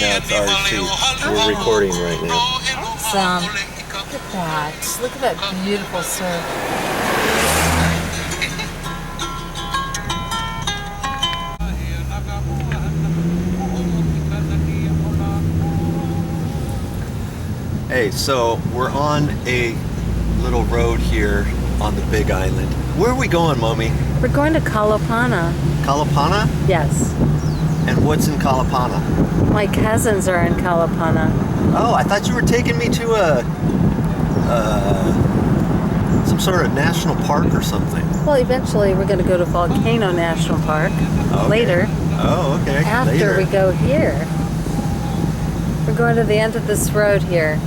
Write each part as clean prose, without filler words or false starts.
now it's ours too. We're recording right now. Awesome. Look at that. Look at that beautiful surf. Hey, so we're on a little road here on the Big Island. Where are we going, Mommy? We're going to Kalapana. Kalapana? Yes. And what's in Kalapana? My cousins are in Kalapana. Oh, I thought you were taking me to some sort of national park or something. Well, eventually we're going to go to Volcano National Park later. Oh, okay. After we go here. We're going to the end of this road here.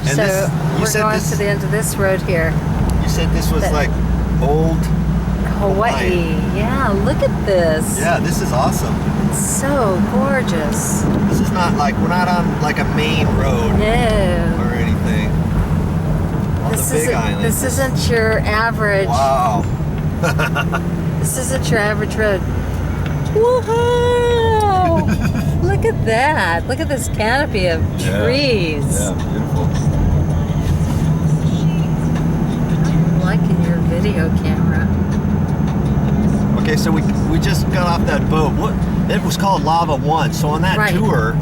And so we're going to the end of this road here. You said this was like old Hawaii. Yeah, look at this. Yeah, this is awesome. It's so gorgeous. This is not like, we're not on like a main road. No. Or anything. On the Big Island. This isn't your average. Wow. This isn't your average road. Woohoo! Look at that. Look at this canopy of trees. Yeah, beautiful. I'm liking your video camera. Okay, so we just got off that boat. It was called Lava One. So on that tour,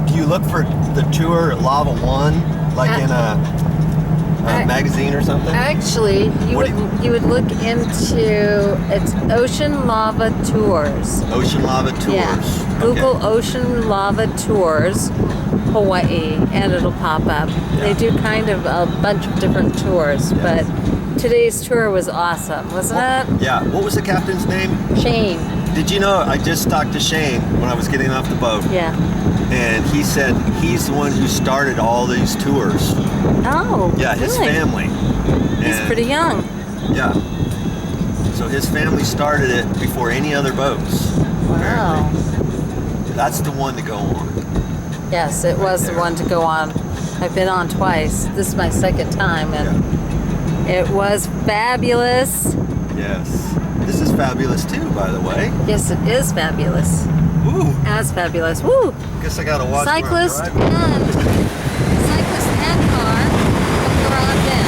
do you look for the tour Lava One, like in a magazine or something? Actually, you would look into it's Ocean Lava Tours. Ocean Lava Tours. Yeah. Google Ocean Lava Tours Hawaii and it'll pop up. Yeah. They do kind of a bunch of different tours, but today's tour was awesome, wasn't it? Yeah. What was the captain's name? Shane. Did you know I just talked to Shane when I was getting off the boat? Yeah. And he said he's the one who started all these tours. Oh, yeah, his family. He's pretty young. Yeah. So his family started it before any other boats. Wow. Apparently. That's the one to go on. Yes, it was the one to go on. I've been on twice. This is my second time, and it was fabulous. Yes. This is fabulous too, by the way. Yes, it is fabulous. Woo. As fabulous. Woo! Guess I gotta watch cyclist and car look around in.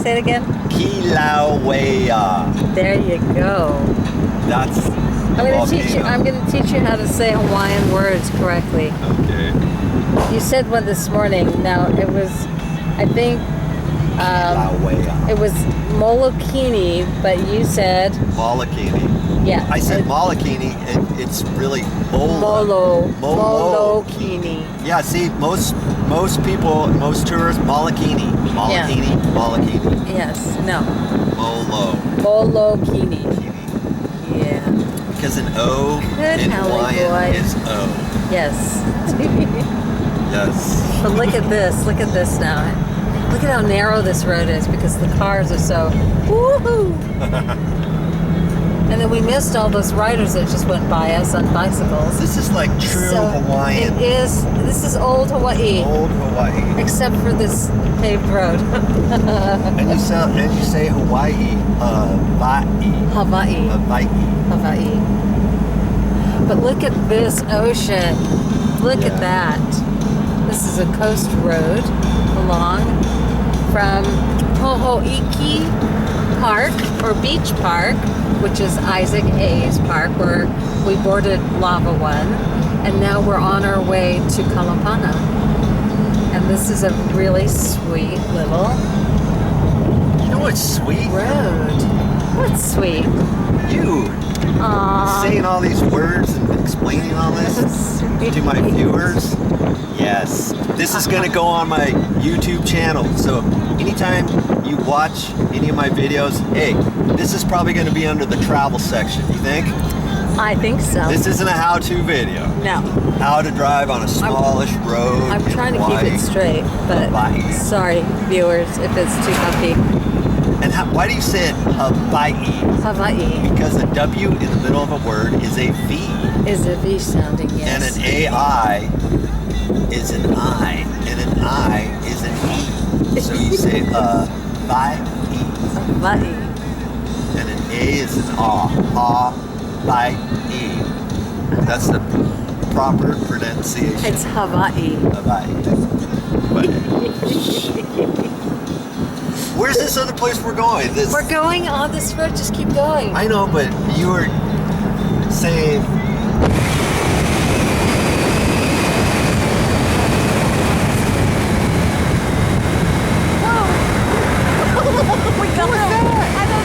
Say it again. Kilauea. There you go. That's I'm going to teach you how to say Hawaiian words correctly. Okay. You said one this morning. Now it was, I think, it was Molokini, but you said Molokini. Yeah. I said Molokini, and it's really Molokini. Yeah. See, most people, most tourists, Molokini. Molokini. Yes. No. Molokini. Yeah. Because an O in Hawaiian is O. Yes. Yes. But look at this. Look at this now. Look at how narrow this road is because the cars are so woohoo. And then we missed all those riders that just went by us on bicycles. This is like true Hawaiian. It is. This is old Hawaii. Old Hawaii. Except for this paved road. and you say Hawaii, Hawaii. But look at this ocean. Look at that. This is a coast road along from Pohoiki Park or Beach Park which is Isaac Hayes Park, where we boarded Lava One, and now we're on our way to Kalapana. And this is a really sweet little You know what's sweet? road. What's sweet? You saying all these words and explaining all this to my viewers. Yes, this is going to go on my YouTube channel. So anytime you watch any of my videos, hey, this is probably going to be under the travel section. You think? I think so. This isn't a how-to video. No. How to drive on a smallish road. I'm trying to keep Hawaii. it straight, but Hawaii. sorry, viewers, if it's too puffy. And why do you say it Hawaii? Hawaii Because the W in the middle of a word is a V. is a V sounding, And yes. an AI is an I. And an I is an E. So you say Hawaii. Hawaii. And an A is an A. Hawaii. That's the proper pronunciation. It's Hawaii. Hawaii. But where's this other place we're going? We're going on this road, just keep going. I know, but you were saying. We got it. I don't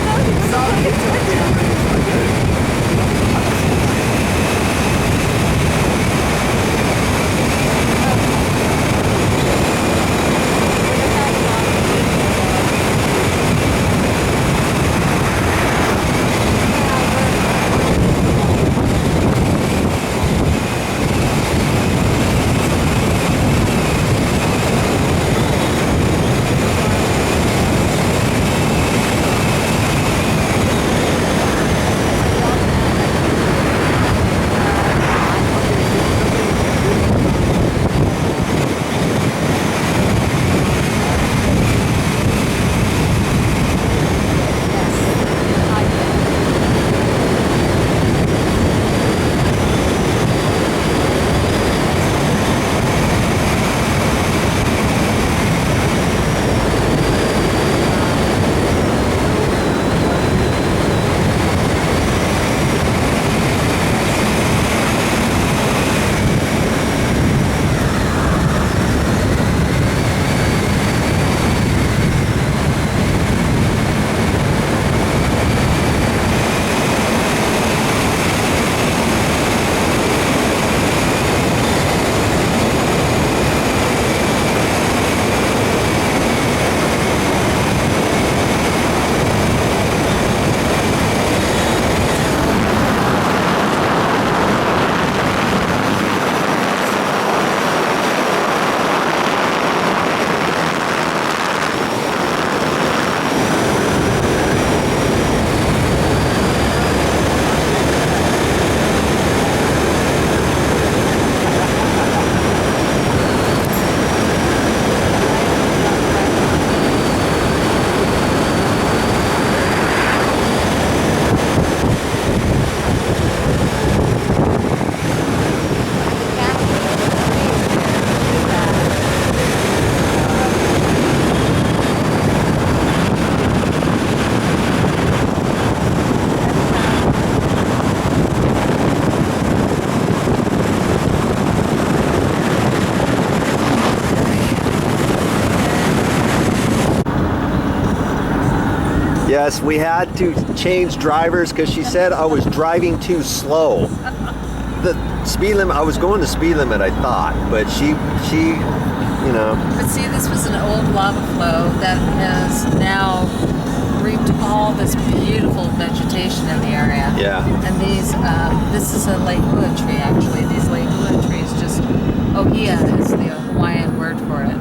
Yes, we had to change drivers because she said I was driving too slow. The speed limit, I was going the speed limit, I thought, but she, you know. But see, this was an old lava flow that has now reaped all this beautiful vegetation in the area. Yeah. And these, this is a lake hua tree actually. These lake hua trees just, ohia is the Hawaiian word for it.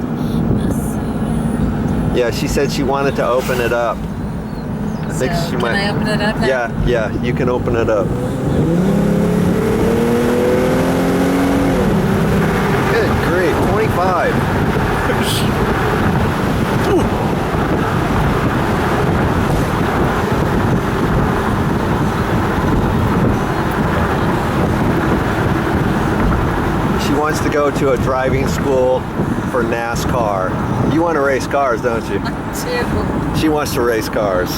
Yeah, she said she wanted to open it up. I think she can might. I open it up now? Yeah, you can open it up. Good grief, 25. She wants to go to a driving school for NASCAR. You want to race cars, don't you? Two. She wants to race cars.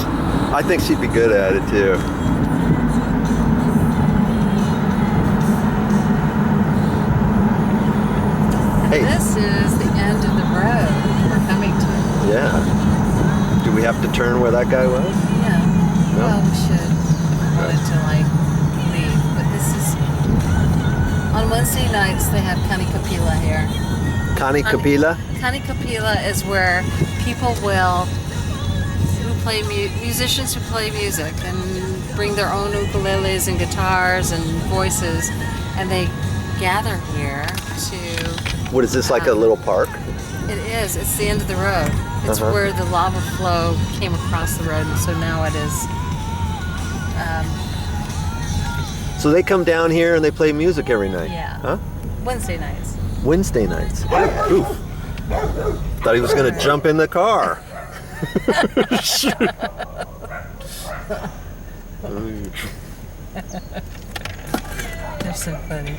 I think she'd be good at it too. Hey. This is the end of the road we're coming to. Yeah. Do we have to turn where that guy was? Yeah. No? Well, we should. I wanted to like leave, but this is on Wednesday nights. They have Kanikapila here. Kanikapila? Kanikapila is where people will musicians who play music and bring their own ukuleles and guitars and voices, and they gather here to. What is this, like a little park? It is. It's the end of the road. It's where the lava flow came across the road, and so now it is. So they come down here and they play music every night? Yeah. Huh? Wednesday nights. Wednesday nights. Ooh. Thought he was going to jump in the car. They're so funny.